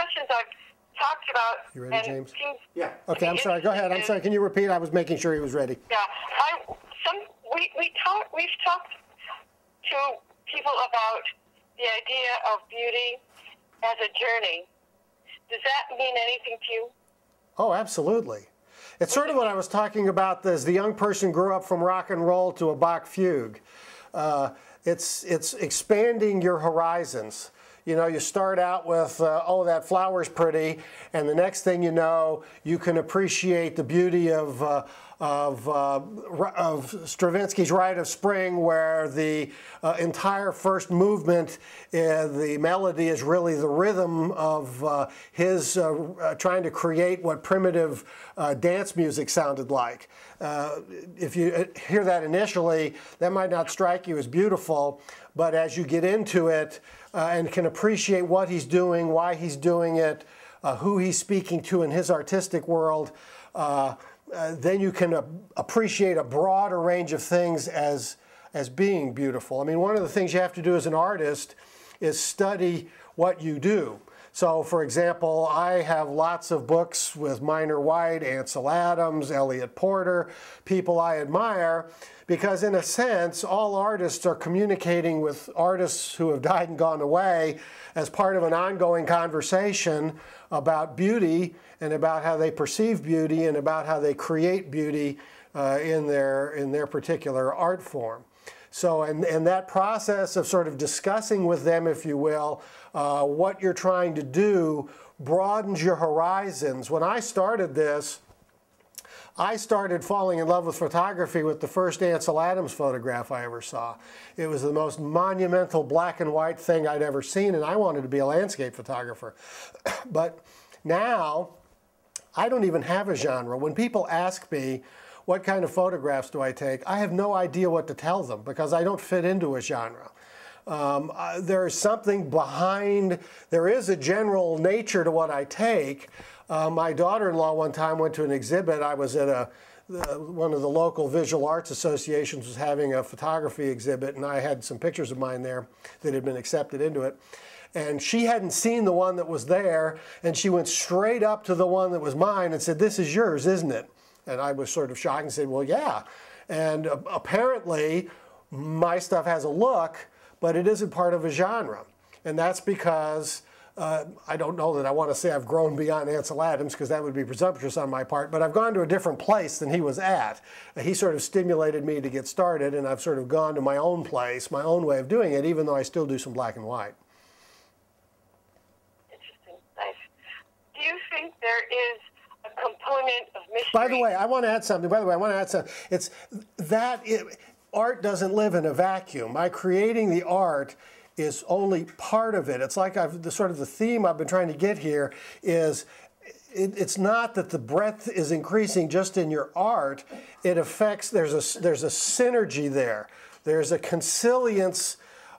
questions I've talked about. You ready, James? Yeah. Okay, I'm sorry. Go ahead. I'm sorry. Can you repeat? I was making sure he was ready. Yeah. We've talked to people about the idea of beauty as a journey. Does that mean anything to you? Oh, absolutely. It's sort of what I was talking about as the young person grew up from rock and roll to a Bach fugue. It's expanding your horizons. You know, you start out with, oh, that flower's pretty, and the next thing you know, you can appreciate the beauty of Stravinsky's Rite of Spring, where the entire first movement, the melody is really the rhythm of his trying to create what primitive dance music sounded like. If you hear that initially, that might not strike you as beautiful, but as you get into it and can appreciate what he's doing, why he's doing it, who he's speaking to in his artistic world, then you can appreciate a broader range of things as being beautiful. I mean, one of the things you have to do as an artist is study what you do. So, for example, I have lots of books with Minor White, Ansel Adams, Elliot Porter, people I admire, because in a sense, all artists are communicating with artists who have died and gone away as part of an ongoing conversation about beauty and about how they perceive beauty and about how they create beauty in their particular art form. So, and that process of sort of discussing with them, if you will, what you're trying to do broadens your horizons. When I started this, I started falling in love with photography with the first Ansel Adams photograph I ever saw. It was the most monumental black and white thing I'd ever seen, and I wanted to be a landscape photographer. But now, I don't even have a genre. When people ask me, what kind of photographs do I take? I have no idea what to tell them because I don't fit into a genre. There is something behind, there is a general nature to what I take. My daughter-in-law one time went to an exhibit. I was at one of the local visual arts associations was having a photography exhibit, and I had some pictures of mine there that had been accepted into it. And she hadn't seen the one that was there, and she went straight up to the one that was mine and said, "This is yours, isn't it?" And I was sort of shocked and said, "Well, yeah." And apparently, my stuff has a look, but it isn't part of a genre. And that's because I don't know that I want to say I've grown beyond Ansel Adams, because that would be presumptuous on my part, but I've gone to a different place than he was at. He sort of stimulated me to get started, and I've sort of gone to my own place, my own way of doing it, even though I still do some black and white. Interesting. Nice. Do you think there is a component of mystery? By the way, I want to add something. It's that art doesn't live in a vacuum. My creating the art is only part of it. It's like the theme I've been trying to get here is it's not that the breadth is increasing just in your art. It affects, there's a synergy there. There's a consilience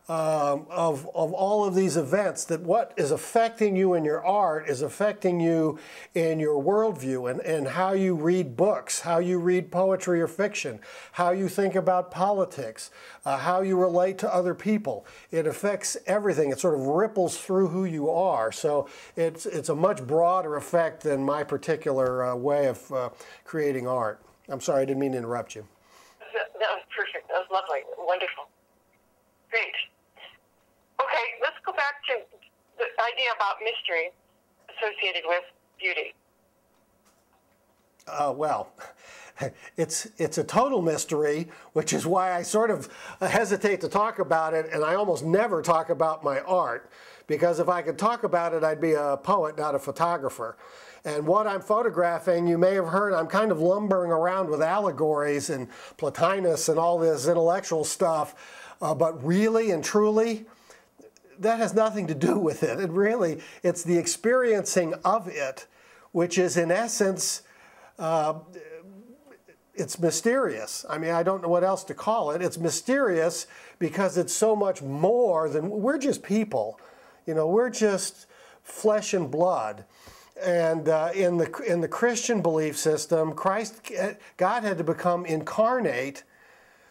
of all of these events, that what is affecting you in your art is affecting you in your worldview and how you read books, how you read poetry or fiction, how you think about politics, how you relate to other people. It affects everything. It sort of ripples through who you are. So it's a much broader effect than my particular way of creating art. I'm sorry, I didn't mean to interrupt you. That was perfect. That was lovely. Wonderful. Great. Okay, let's go back to the idea about mystery associated with beauty. Well, it's a total mystery, which is why I sort of hesitate to talk about it, and I almost never talk about my art, because if I could talk about it, I'd be a poet, not a photographer. And what I'm photographing, you may have heard, I'm kind of lumbering around with allegories and Plotinus and all this intellectual stuff, but really and truly, that has nothing to do with it. It's the experiencing of it, which is in essence, it's mysterious. I mean, I don't know what else to call it. It's mysterious because it's so much more than, we're just people. You know, we're just flesh and blood. And in the Christian belief system, God had to become incarnate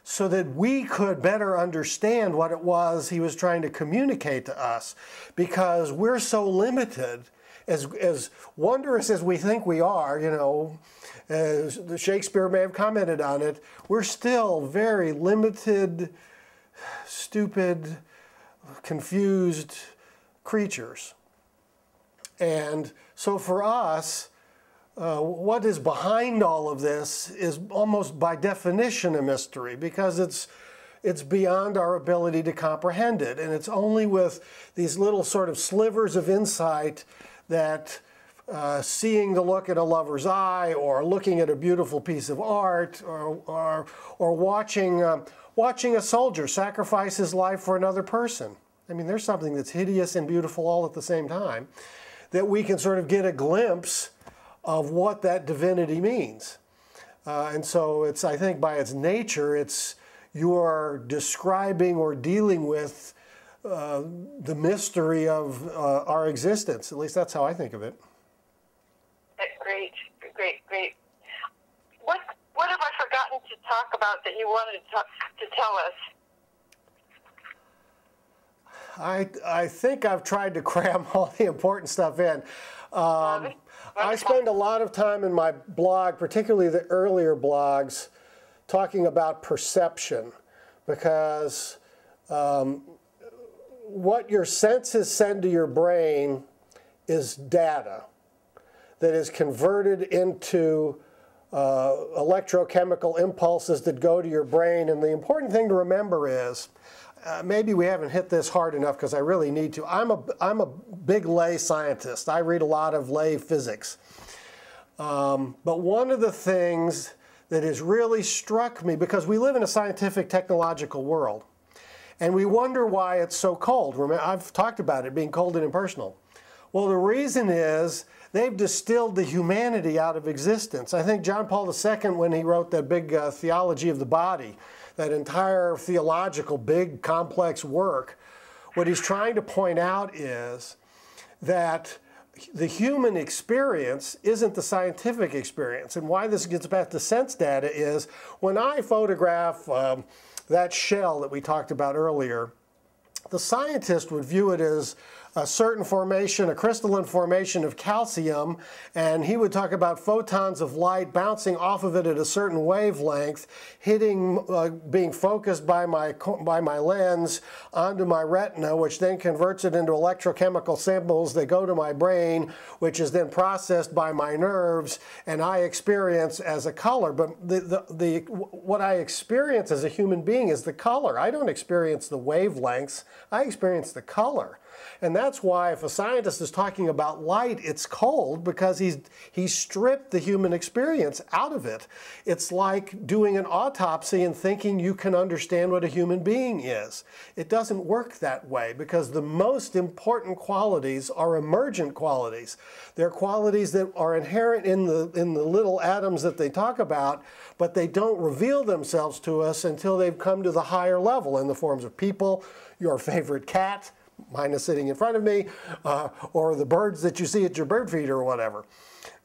so that we could better understand what it was he was trying to communicate to us, because we're so limited as wondrous as we think we are, you know, as Shakespeare may have commented on it, we're still very limited, stupid, confused creatures. And so for us, what is behind all of this is almost by definition a mystery, because it's beyond our ability to comprehend it. And it's only with these little sort of slivers of insight that seeing the look in a lover's eye, or looking at a beautiful piece of art, or watching a soldier sacrifice his life for another person. I mean, there's something that's hideous and beautiful all at the same time, that we can sort of get a glimpse of what that divinity means. And so it's, I think by its nature, you're describing or dealing with the mystery of our existence. At least that's how I think of it. Great, great, great. What have I forgotten to talk about that you wanted to tell us? I think I've tried to cram all the important stuff in. I spend a lot of time in my blog, particularly the earlier blogs, talking about perception, because what your senses send to your brain is data that is converted into electrochemical impulses that go to your brain. And the important thing to remember is, maybe we haven't hit this hard enough because I really need to. I'm a big lay scientist. I read a lot of lay physics. But one of the things that has really struck me, because we live in a scientific technological world, and we wonder why it's so cold. Remember, I've talked about it being cold and impersonal. Well, the reason is they've distilled the humanity out of existence. I think John Paul II, when he wrote that big theology of the body, that entire theological, big, complex work, what he's trying to point out is that the human experience isn't the scientific experience. And why this gets back to sense data is, when I photograph that shell that we talked about earlier, the scientist would view it as a certain formation, a crystalline formation of calcium, and he would talk about photons of light bouncing off of it at a certain wavelength, hitting, being focused by my lens onto my retina, which then converts it into electrochemical symbols that go to my brain, which is then processed by my nerves, and I experience as a color. But what I experience as a human being is the color. I don't experience the wavelengths. I experience the color. And that's why if a scientist is talking about light, it's cold, because he's stripped the human experience out of it. It's like doing an autopsy and thinking you can understand what a human being is. It doesn't work that way, because the most important qualities are emergent qualities. They're qualities that are inherent in the little atoms that they talk about, but they don't reveal themselves to us until they've come to the higher level in the forms of people, your favorite cat, mine is sitting in front of me, or the birds that you see at your bird feeder or whatever.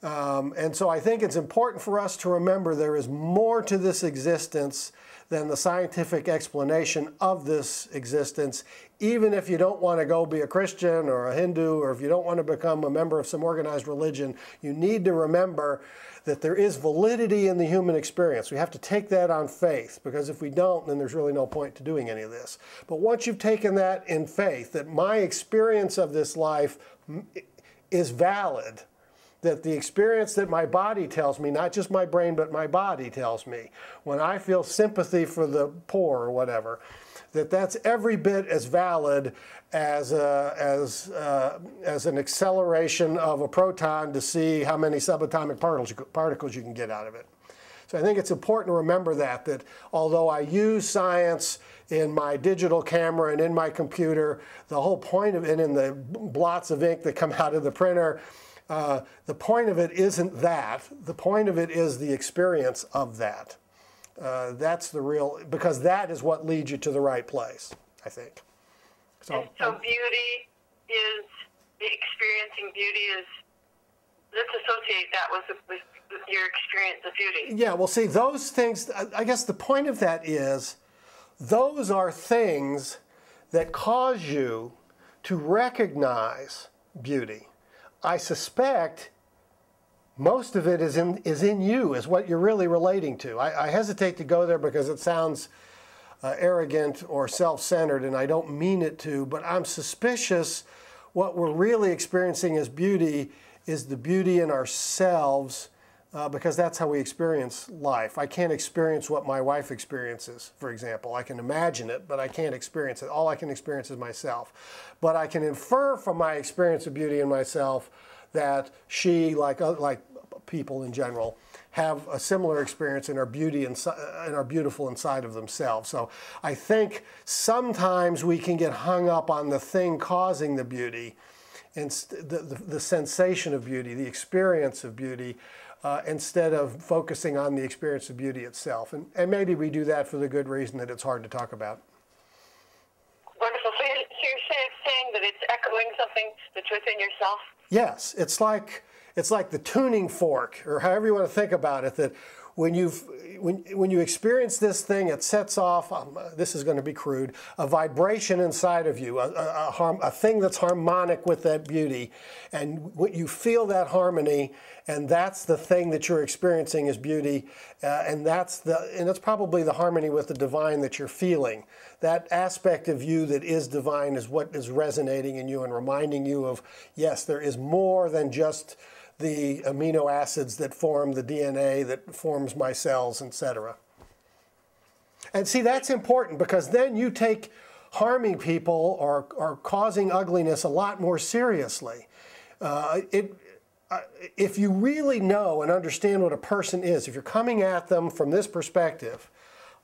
And so I think it's important for us to remember there is more to this existence than the scientific explanation of this existence. Even if you don't want to go be a Christian or a Hindu, or if you don't want to become a member of some organized religion, you need to remember that there is validity in the human experience. We have to take that on faith, because if we don't, then there's really no point to doing any of this. But once you've taken that in faith, that my experience of this life is valid, that the experience that my body tells me, not just my brain, but my body tells me, when I feel sympathy for the poor or whatever, that's every bit as valid as an acceleration of a proton to see how many subatomic particles you can get out of it. So I think it's important to remember that although I use science in my digital camera and in my computer, the whole point of it, and in the blots of ink that come out of the printer, the point of it isn't that. The point of it is the experience of that. That's the real, because that is what leads you to the right place, I think. So beauty is, the experiencing beauty is, let's associate that with your experience of beauty. Yeah, well, see, those things, I guess the point of that is, those are things that cause you to recognize beauty. I suspect most of it is in you, is what you're really relating to. I hesitate to go there because it sounds arrogant or self-centered, and I don't mean it to, but I'm suspicious what we're really experiencing as beauty is the beauty in ourselves, because that's how we experience life. I can't experience what my wife experiences, for example. I can imagine it, but I can't experience it. All I can experience is myself. But I can infer from my experience of beauty in myself that she, like people in general, have a similar experience and are beautiful inside of themselves. So I think sometimes we can get hung up on the thing causing the beauty, and the sensation of beauty, the experience of beauty, instead of focusing on the experience of beauty itself. And maybe we do that for the good reason that it's hard to talk about. Wonderful. So you're saying that it's echoing something that's within yourself? Yes, it's like the tuning fork, or however you want to think about it, that when you experience this thing, it sets off, this is going to be crude, a vibration inside of you, a thing that's harmonic with that beauty. And you feel that harmony, and that's the thing that you're experiencing as beauty, and that's probably the harmony with the divine that you're feeling. That aspect of you that is divine is what is resonating in you and reminding you of, yes, there is more than just the amino acids that form the DNA that forms my cells, etc. And see, that's important, because then you take harming people or causing ugliness a lot more seriously. If you really know and understand what a person is, if you're coming at them from this perspective,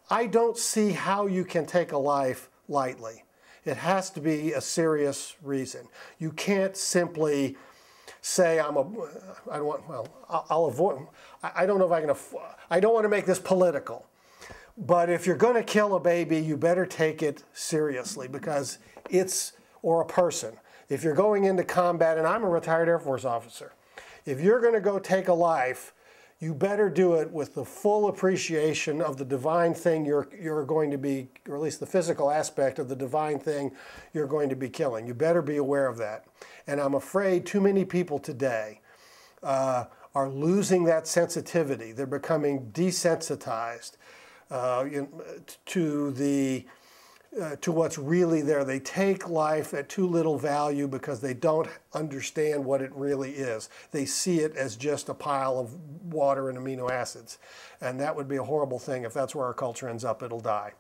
I don't see how you can take a life lightly. It has to be a serious reason. You can't simply say I don't want to make this political, but if you're going to kill a baby, you better take it seriously, because or a person. If you're going into combat, and I'm a retired Air Force officer, if you're going to go take a life, you better do it with the full appreciation of the divine thing you're going to be, or at least the physical aspect of the divine thing you're going to be killing. You better be aware of that. And I'm afraid too many people today are losing that sensitivity. They're becoming desensitized to what's really there. They take life at too little value because they don't understand what it really is. They see it as just a pile of water and amino acids. And that would be a horrible thing. If that's where our culture ends up, it'll die.